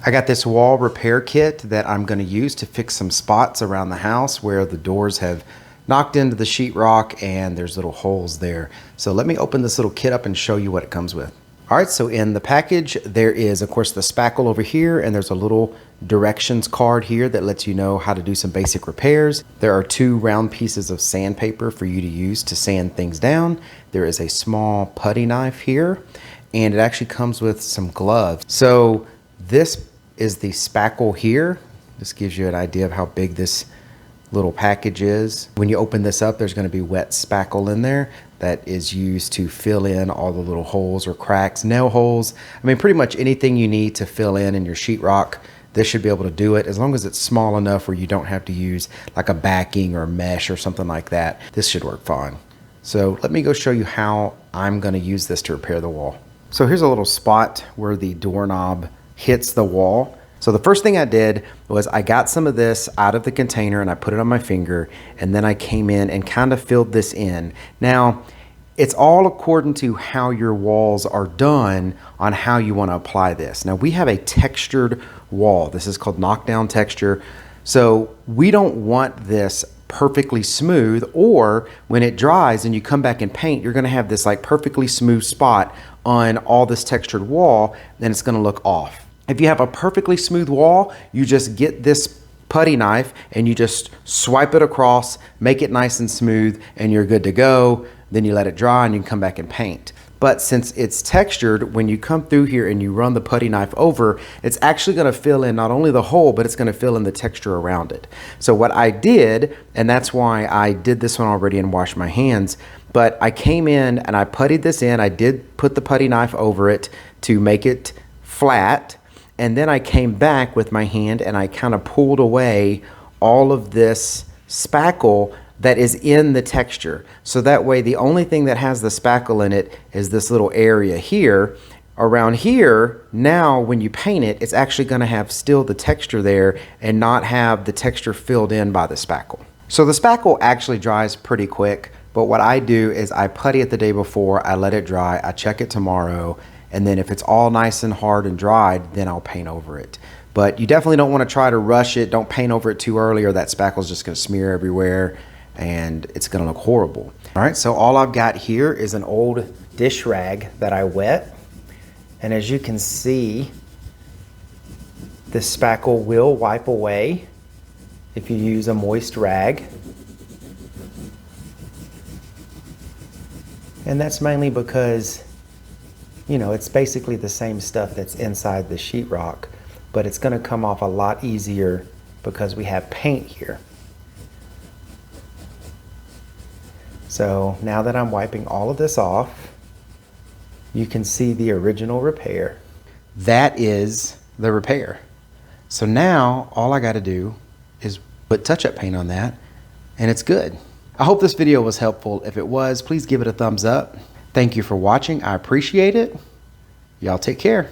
I got this wall repair kit that I'm going to use to fix some spots around the house where the doors have knocked into the sheetrock and there's little holes there. So let me open this little kit up and show you what it comes with. All right, so in the package, there is, of course, the spackle over here, and there's a little directions card here that lets you know how to do some basic repairs. There are 2 round pieces of sandpaper for you to use to sand things down. There is a small putty knife here, and it actually comes with some gloves. So this is the spackle here. This gives you an idea of how big this little package is. When you open this up, there's going to be wet spackle in there that is used to fill in all the little holes or cracks, nail holes. I mean, pretty much anything you need to fill in your sheetrock, this should be able to do it, as long as it's small enough where you don't have to use like a backing or mesh or something like that. This should work fine. So let me go show you how I'm going to use this to repair the wall. So here's a little spot where the doorknob hits the wall. So the first thing I did was I got some of this out of the container and I put it on my finger, and then I came in and kind of filled this in. Now, it's all according to how your walls are done on how you want to apply this. Now, we have a textured wall. This is called knockdown texture. So we don't want this perfectly smooth, or when it dries and you come back and paint, you're going to have this like perfectly smooth spot on all this textured wall, then it's going to look off. If you have a perfectly smooth wall, you just get this putty knife and you just swipe it across, make it nice and smooth, and you're good to go. Then you let it dry and you can come back and paint. But since it's textured, when you come through here and you run the putty knife over, it's actually going to fill in not only the hole, but it's going to fill in the texture around it. So what I did, and that's why I did this one already and washed my hands, but I came in and I puttied this in. I did put the putty knife over it to make it flat. And then I came back with my hand and I kind of pulled away all of this spackle that is in the texture. So that way the only thing that has the spackle in it is this little area here. Around here, now when you paint it, it's actually going to have still the texture there and not have the texture filled in by the spackle. So the spackle actually dries pretty quick, but what I do is I putty it the day before, I let it dry, I check it tomorrow, and then if it's all nice and hard and dried, then I'll paint over it. But you definitely don't want to try to rush it. Don't paint over it too early or that spackle is just going to smear everywhere and it's going to look horrible. All right, so all I've got here is an old dish rag that I wet. And as you can see, the spackle will wipe away if you use a moist rag. And that's mainly because, you know, it's basically the same stuff that's inside the sheetrock, but it's going to come off a lot easier because we have paint here. So now that I'm wiping all of this off, you can see the original repair. That is the repair. So now all I got to do is put touch-up paint on that and it's good. I hope this video was helpful. If it was, please give it a thumbs up. Thank you for watching. I appreciate it. Y'all take care.